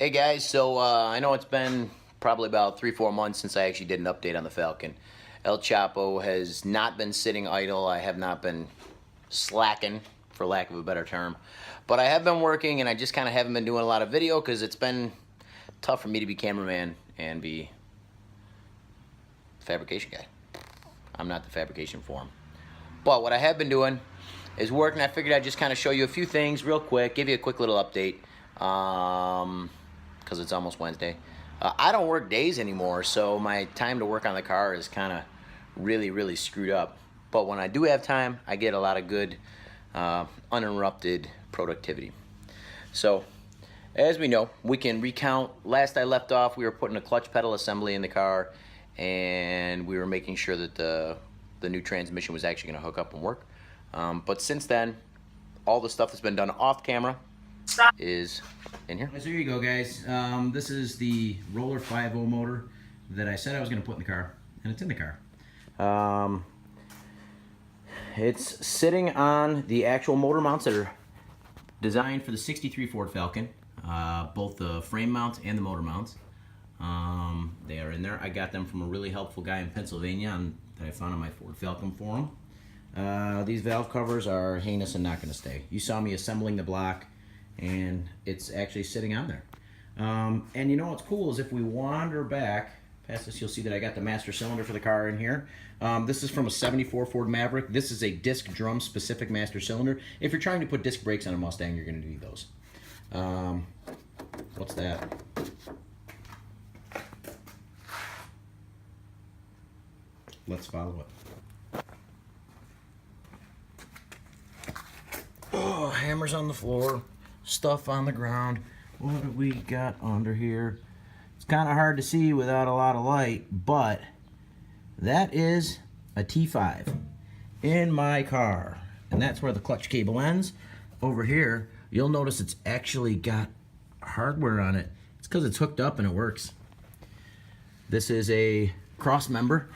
Hey guys, so I know it's been probably about 3-4 months since I actually did an update on the Falcon. El Chapo has not been sitting idle. I have not been slacking, for lack of a better term. But I have been working, and I just kind of haven't been doing a lot of video because it's been tough for me to be cameraman and be fabrication guy. I'm not the fabrication for him. But what I have been doing is working. I figured I'd just kind of show you a few things real quick, give you a quick little update. Because it's almost Wednesday. I don't work days anymore, so my time to work on the car is kind of really screwed up. But when I do have time, I get a lot of good, uninterrupted productivity. So, as we know, we can recount. Last I left off, we were putting a clutch pedal assembly in the car, and we were making sure that the new transmission was actually going to hook up and work. But since then, all the stuff that's been done off camera is in here. So here you go, guys. This is the Roller 5.0 motor that I said I was going to put in the car, and it's in the car. It's sitting on the actual motor mounts that are designed for the 63 Ford Falcon, both the frame mounts and the motor mounts. They are in there. I got them from a really helpful guy in Pennsylvania that I found on my Ford Falcon forum. These valve covers are heinous and not going to stay. You saw me assembling the block, and it's actually sitting on there. And you know what's cool is if we wander back past this, you'll see that I got the master cylinder for the car in here. This is from a 74 Ford Maverick. This is a disc drum specific master cylinder. If you're trying to put disc brakes on a Mustang, you're going to need those. What's that? Let's follow it. Oh, hammers on the floor, stuff on the ground. What do we got under here? It's kind of hard to see without a lot of light, but that is a T5 in my car. And that's where the clutch cable ends. Over here, you'll notice it's actually got hardware on it. It's because it's hooked up and it works. This is a cross member.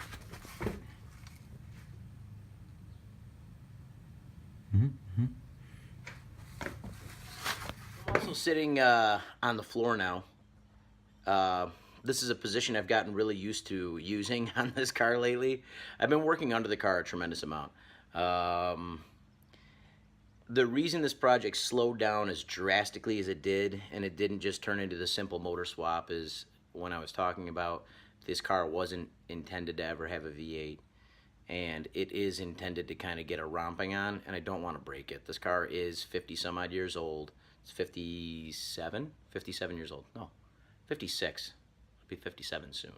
I'm also sitting on the floor now. This is a position I've gotten really used to using on this car lately. I've been working under the car a tremendous amount. The reason this project slowed down as drastically as it did, and it didn't just turn into the simple motor swap, is when I was talking about this car wasn't intended to ever have a V8. And it is intended to kind of get a romping on, and I don't want to break it. This car is 50 some odd years old. It's 57 years old. No, 56. It'll be 57 soon.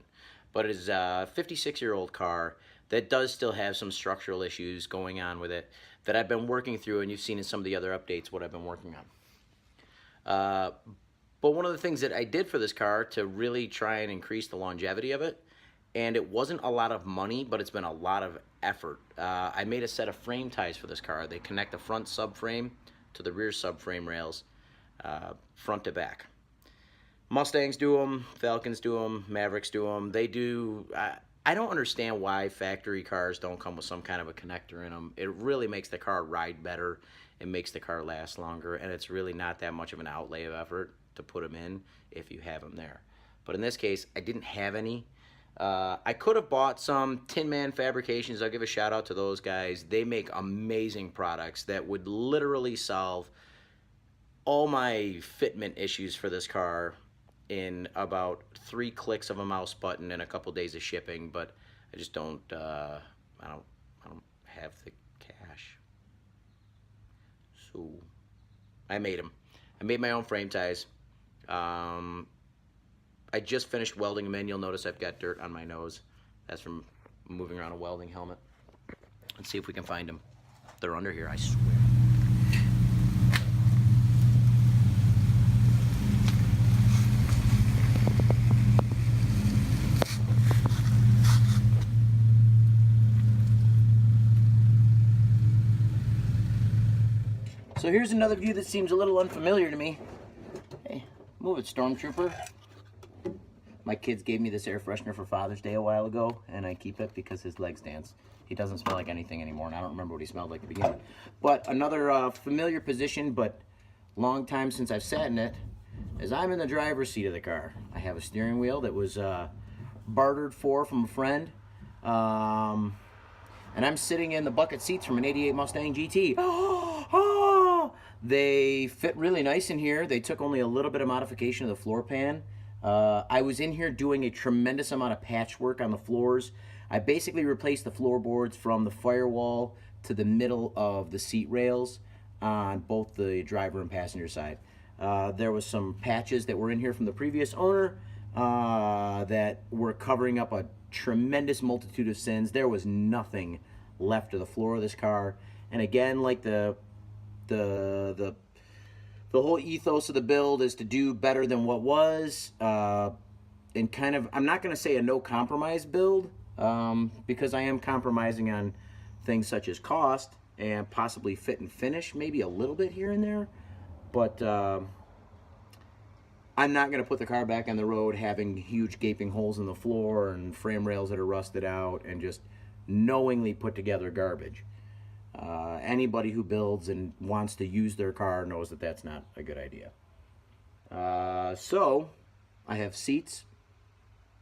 But it is a 56-year-old car that does still have some structural issues going on with it that I've been working through, and you've seen in some of the other updates what I've been working on. But one of the things that I did for this car to really try and increase the longevity of it, and it wasn't a lot of money, but it's been a lot of effort. I made a set of frame ties for this car. They connect the front subframe to the rear subframe rails, front to back. Mustangs do them, Falcons do them, Mavericks do them. They do. I don't understand why factory cars don't come with some kind of a connector in them. It really makes the car ride better. It makes the car last longer, and it's really not that much of an outlay of effort to put them in if you have them there. But in this case, I didn't have any. I could have bought some Tin Man Fabrications. I'll give a shout out to those guys. They make amazing products that would literally solve all my fitment issues for this car in about 3 clicks of a mouse button and a couple days of shipping. But I just don't. I don't have the cash. So I made them. I made my own frame ties. I just finished welding them in. You'll notice I've got dirt on my nose. That's from moving around a welding helmet. Let's see if we can find them. They're under here, I swear. So here's another view that seems a little unfamiliar to me. Hey, move it, Stormtrooper. My kids gave me this air freshener for Father's Day a while ago, and I keep it because his legs dance. He doesn't smell like anything anymore, and I don't remember what he smelled like to begin with. But another familiar position, but long time since I've sat in it. is I'm in the driver's seat of the car. I have a steering wheel that was bartered for from a friend. And I'm sitting in the bucket seats from an 88 Mustang GT. They fit really nice in here. They took only a little bit of modification of the floor pan. I was in here doing a tremendous amount of patchwork on the floors. I basically replaced the floorboards from the firewall to the middle of the seat rails on both the driver and passenger side. There was some patches that were in here from the previous owner that were covering up a tremendous multitude of sins. There was nothing left of the floor of this car. And again, like the whole ethos of the build is to do better than what was, and kind of, I'm not going to say a no compromise build, because I am compromising on things such as cost and possibly fit and finish, maybe a little bit here and there, but I'm not going to put the car back on the road having huge gaping holes in the floor and frame rails that are rusted out and just knowingly put together garbage. Anybody who builds and wants to use their car knows that that's not a good idea. So I have seats.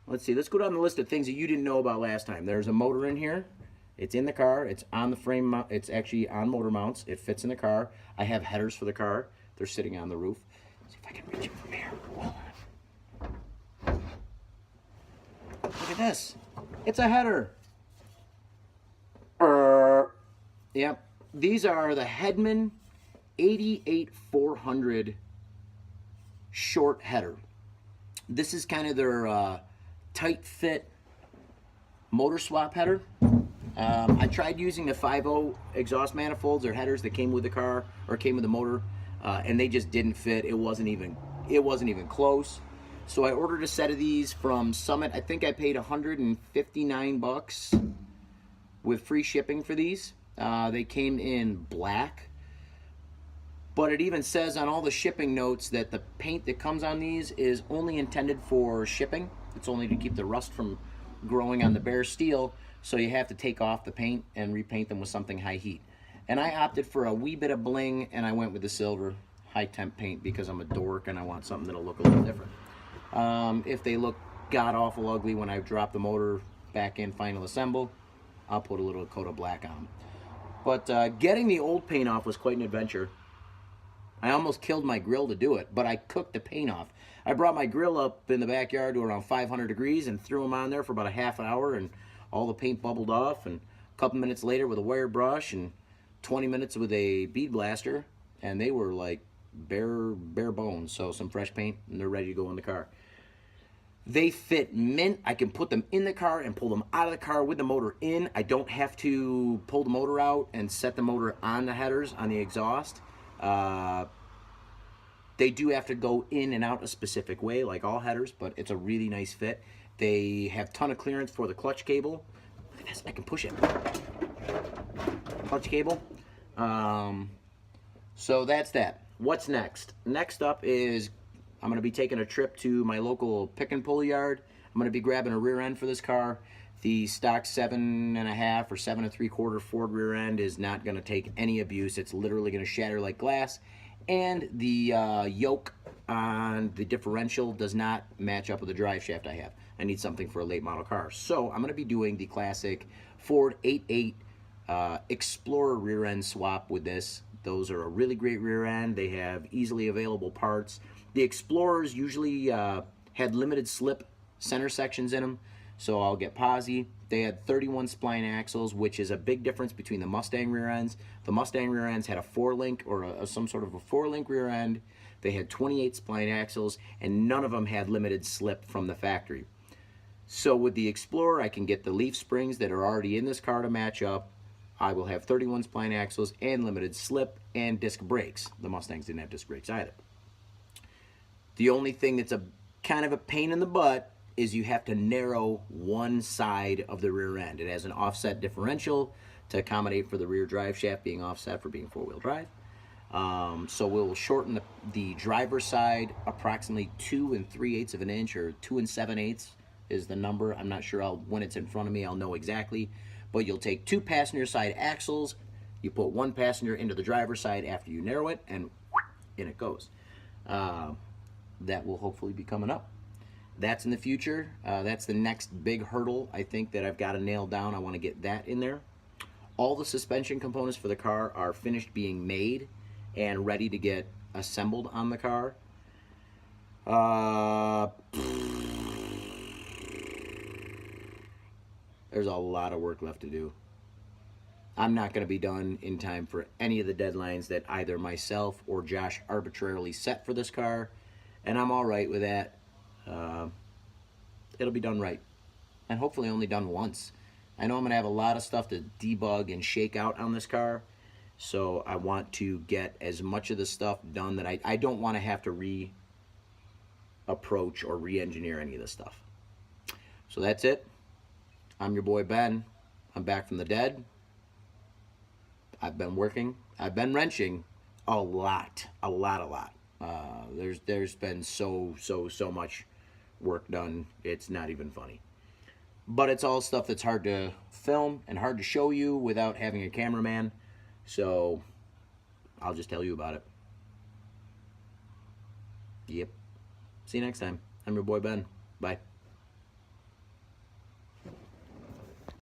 Let's see, let's go down the list of things that you didn't know about last time. There's a motor in here. It's in the car. It's on the frame. It's actually on motor mounts. It fits in the car. I have headers for the car. They're sitting on the roof. See if I can reach it from here. Hold on. Look at this. It's a header. Yep. These are the Hedman 88400 short header. This is kind of their tight fit motor swap header. I tried using the 5.0 exhaust manifolds or headers that came with the car or came with the motor, and they just didn't fit. It wasn't even close. So I ordered a set of these from Summit. I think I paid $159 with free shipping for these. They came in black, but it even says on all the shipping notes that the paint that comes on these is only intended for shipping. It's only to keep the rust from growing on the bare steel, so you have to take off the paint and repaint them with something high heat. And I opted for a wee bit of bling, and I went with the silver high temp paint because I'm a dork and I want something that'll look a little different. If they look god awful ugly when I drop the motor back in final assemble, I'll put a little coat of black on them. But getting the old paint off was quite an adventure. I almost killed my grill to do it, but I cooked the paint off. I brought my grill up in the backyard to around 500 degrees and threw them on there for about a half an hour, and all the paint bubbled off. And a couple minutes later with a wire brush and 20 minutes with a bead blaster, and they were like bare bones. So some fresh paint, and they're ready to go in the car. They fit mint. I can put them in the car and pull them out of the car with the motor in. I don't have to pull the motor out and set the motor on the headers, on the exhaust. They do have to go in and out a specific way, like all headers, but it's a really nice fit. They have a ton of clearance for the clutch cable. Look at this, I can push it. Clutch cable. So that's that. What's next? Next up is I'm going to be taking a trip to my local pick and pull yard. I'm going to be grabbing a rear end for this car. The stock 7.5 or 7 3/4 Ford rear end is not going to take any abuse. It's literally going to shatter like glass. And the yoke on the differential does not match up with the drive shaft I have. I need something for a late model car. So I'm going to be doing the classic Ford 8.8 Explorer rear end swap with this. Those are a really great rear end. They have easily available parts. The Explorers usually had limited slip center sections in them, so I'll get posi. They had 31 spline axles, which is a big difference between the Mustang rear ends. The Mustang rear ends had a 4-link or some sort of a 4-link rear end. They had 28 spline axles, and none of them had limited slip from the factory. So with the Explorer, I can get the leaf springs that are already in this car to match up. I will have 31 spline axles and limited slip and disc brakes. The Mustangs didn't have disc brakes either. The only thing that's a kind of a pain in the butt is you have to narrow one side of the rear end. It has an offset differential to accommodate for the rear drive shaft being offset for being 4-wheel drive. So we'll shorten the driver's side approximately 2 3/8 of an inch, or 2 7/8 is the number. I'm not sure. When it's in front of me, I'll know exactly. But you'll take 2 passenger side axles, you put 1 passenger into the driver's side after you narrow it, and in it goes. that will hopefully be coming up. That's in the future. That's the next big hurdle, I think, that I've got to nail down. I want to get that in there. All the suspension components for the car are finished being made and ready to get assembled on the car. There's a lot of work left to do. I'm not going to be done in time for any of the deadlines that either myself or Josh arbitrarily set for this car, and I'm all right with that. It'll be done right, and hopefully only done once. I know I'm going to have a lot of stuff to debug and shake out on this car, so I want to get as much of the stuff done that I don't want to have to re-approach or re-engineer any of this stuff. So that's it. I'm your boy Ben. I'm back from the dead. I've been working. I've been wrenching a lot. There's been so much work done. It's not even funny. But it's all stuff that's hard to film and hard to show you without having a cameraman. So I'll just tell you about it. Yep. See you next time. I'm your boy Ben. Bye.